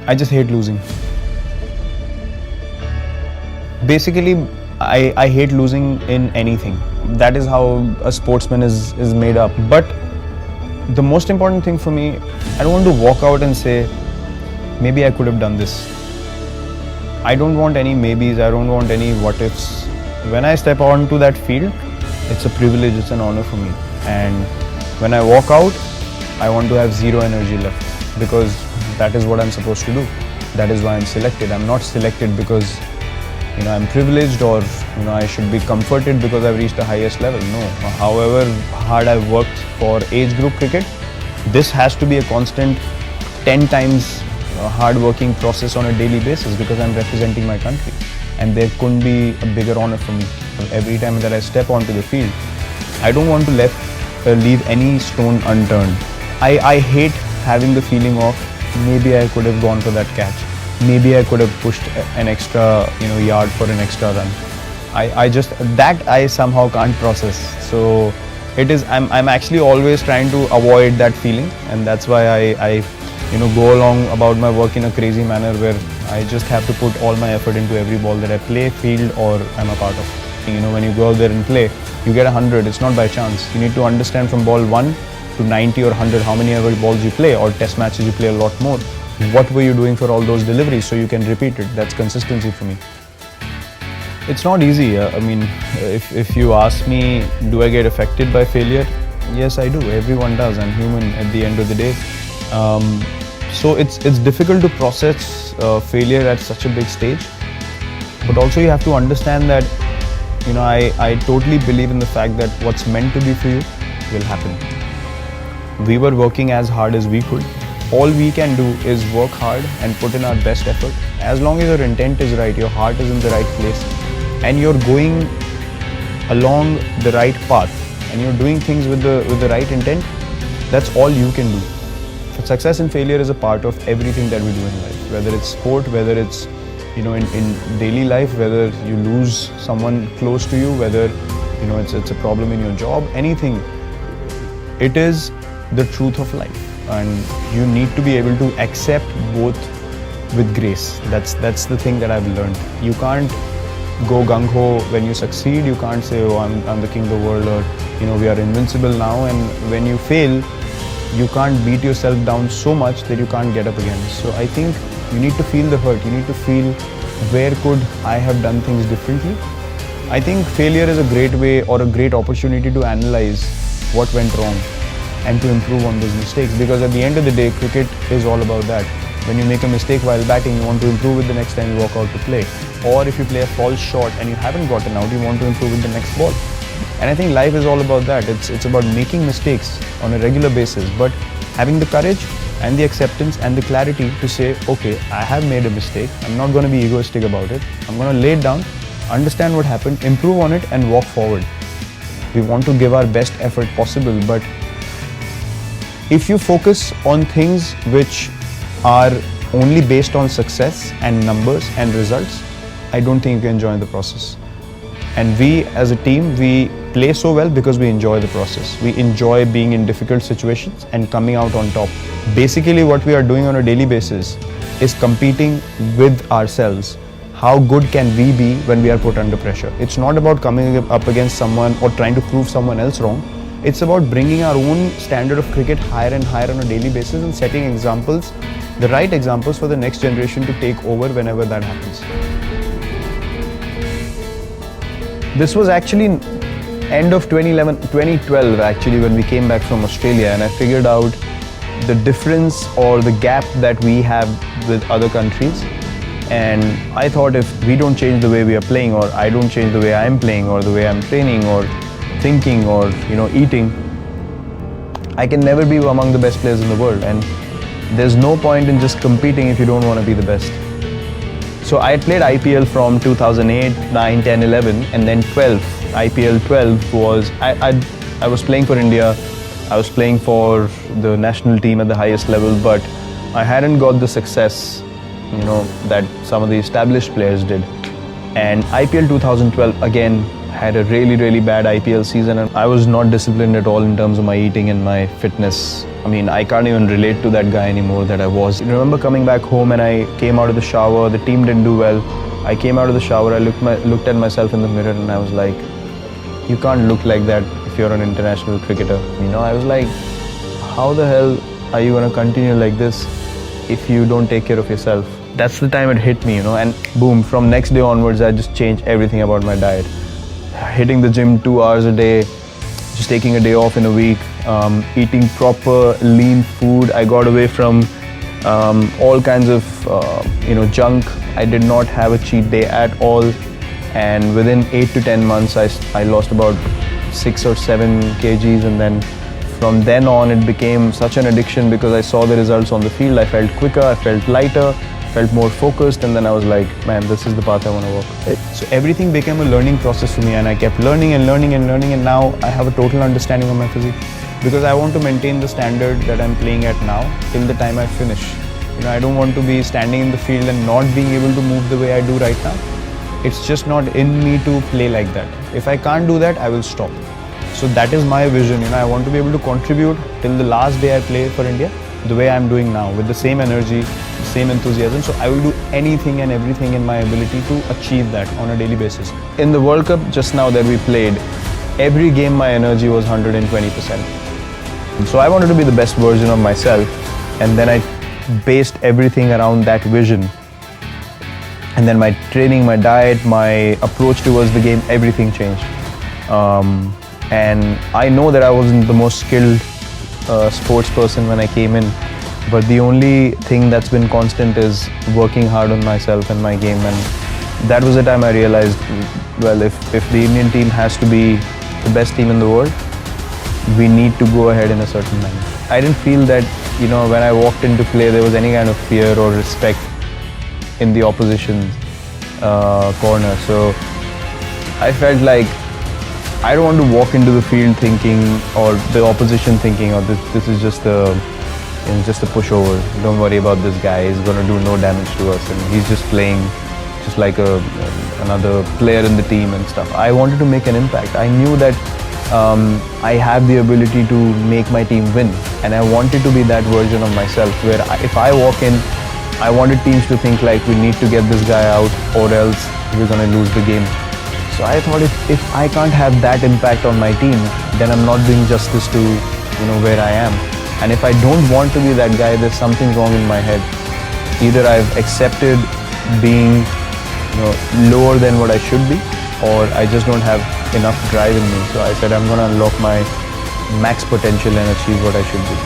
I just hate losing. Basically, I hate losing in anything. That is how a sportsman is made up. But the most important thing for me, I don't want to walk out and say, maybe I could have done this. I don't want any maybes, I don't want any what ifs. When I step onto that field, it's a privilege, it's an honor for me. And when I walk out, I want to have zero energy left, because that is what I'm supposed to do. That is why I'm selected. I'm not selected because I'm privileged, or I should be comforted because I've reached the highest level. No. However hard I've worked for age group cricket, this has to be a constant 10 times hard-working process on a daily basis, because I'm representing my country, and there couldn't be a bigger honor for me. Every time that I step onto the field, I don't want to leave any stone unturned. I hate having the feeling of maybe I could have gone for that catch, maybe I could have pushed an extra yard for an extra run. I somehow can't process. So I'm actually always trying to avoid that feeling, and that's why I go along about my work in a crazy manner, where I just have to put all my effort into every ball that I play, field, or I'm a part of. When you go out there and play, you get 100. It's not by chance. You need to understand from ball 1 to 90 or 100 how many ever balls you play, or test matches you play a lot more. What were you doing for all those deliveries so you can repeat it? That's consistency for me. It's not easy. If you ask me, do I get affected by failure? Yes, I do. Everyone does. I'm human at the end of the day. So it's difficult to process failure at such a big stage. But also you have to understand that I totally believe in the fact that what's meant to be for you will happen. We were working as hard as we could. All we can do is work hard and put in our best effort. As long as your intent is right, your heart is in the right place, and you're going along the right path, and you're doing things with the right intent, that's all you can do. Success and failure is a part of everything that we do in life, whether it's sport, whether it's in daily life, whether you lose someone close to you, whether it's a problem in your job, anything. It is the truth of life, and you need to be able to accept both with grace. That's the thing that I've learned. You can't go gung-ho when you succeed. You can't say, oh, I'm the king of the world, or we are invincible now. And when you fail, you can't beat yourself down so much that you can't get up again. So I think you need to feel the hurt. You need to feel, where could I have done things differently? I think failure is a great way, or a great opportunity to analyze what went wrong and to improve on those mistakes, because at the end of the day, cricket is all about that. When you make a mistake while batting, you want to improve it the next time you walk out to play. Or if you play a false shot and you haven't gotten out, you want to improve it the next ball. And I think life is all about that. It's about making mistakes on a regular basis, but having the courage and the acceptance and the clarity to say, okay, I have made a mistake. I'm not going to be egoistic about it. I'm going to lay it down, understand what happened, improve on it, and walk forward. We want to give our best effort possible, but if you focus on things which are only based on success and numbers and results, I don't think you can enjoy the process. And we as a team, we play so well because we enjoy the process. We enjoy being in difficult situations and coming out on top. Basically, what we are doing on a daily basis is competing with ourselves. How good can we be when we are put under pressure? It's not about coming up against someone or trying to prove someone else wrong. It's about bringing our own standard of cricket higher and higher on a daily basis and setting examples, the right examples for the next generation to take over whenever that happens. This was actually end of 2012 actually, when we came back from Australia, and I figured out the difference or the gap that we have with other countries. And I thought, if we don't change the way we are playing, or I don't change the way I'm playing, or the way I'm training, or thinking, or eating, I can never be among the best players in the world. And there's no point in just competing if you don't want to be the best. So I had played IPL from 2008, 9, 10, 11, and then 12. IPL 12 was, I was playing for India. I was playing for the national team at the highest level, but I hadn't got the success, that some of the established players did. And IPL 2012 again had a really bad IPL season, and I was not disciplined at all in terms of my eating and my fitness. I mean, I can't even relate to that guy anymore that I was. I remember coming back home and I came out of the shower, the team didn't do well. I came out of the shower, I looked at myself in the mirror and I was like, you can't look like that if you're an international cricketer. You know, I was like, how the hell are you going to continue like this if you don't take care of yourself? That's the time it hit me, you know, and boom, from next day onwards, I just changed everything about my diet. Hitting the gym 2 hours a day, just taking a day off in a week, eating proper lean food. I got away from all kinds of, junk. I did not have a cheat day at all. And within 8 to 10 months, I lost about 6 or 7 kgs, and then from then on, it became such an addiction because I saw the results on the field. I felt quicker, I felt lighter, felt more focused, and then I was like, man, this is the path I want to walk. So everything became a learning process for me, and I kept learning, and now I have a total understanding of my physique because I want to maintain the standard that I'm playing at now till the time I finish. You know, I don't want to be standing in the field and not being able to move the way I do right now. It's just not in me to play like that. If I can't do that, I will stop. So that is my vision. You know, I want to be able to contribute till the last day I play for India the way I'm doing now, with the same energy, the same enthusiasm. So I will do anything and everything in my ability to achieve that on a daily basis. In the World Cup just now that we played, every game my energy was 120%. So I wanted to be the best version of myself, and then I based everything around that vision. And then my training, my diet, my approach towards the game, everything changed. And I know that I wasn't the most skilled sports person when I came in, but the only thing that's been constant is working hard on myself and my game. And that was the time I realized, well, if the Indian team has to be the best team in the world, we need to go ahead in a certain manner. I didn't feel that, you know, when I walked into play, there was any kind of fear or respect in the opposition corner. So I felt like I don't want to walk into the field thinking, or the opposition thinking, oh, this is just a pushover. Don't worry about this guy. He's going to do no damage to us, and he's just playing just like another player in the team and stuff. I wanted to make an impact. I knew that I have the ability to make my team win, and I wanted to be that version of myself where if I walk in, I wanted teams to think like, we need to get this guy out or else we're going to lose the game. So I thought if I can't have that impact on my team, then I'm not doing justice to, you know, where I am. And if I don't want to be that guy, there's something wrong in my head. Either I've accepted being, you know, lower than what I should be, or I just don't have enough drive in me. So I said I'm going to unlock my max potential and achieve what I should be.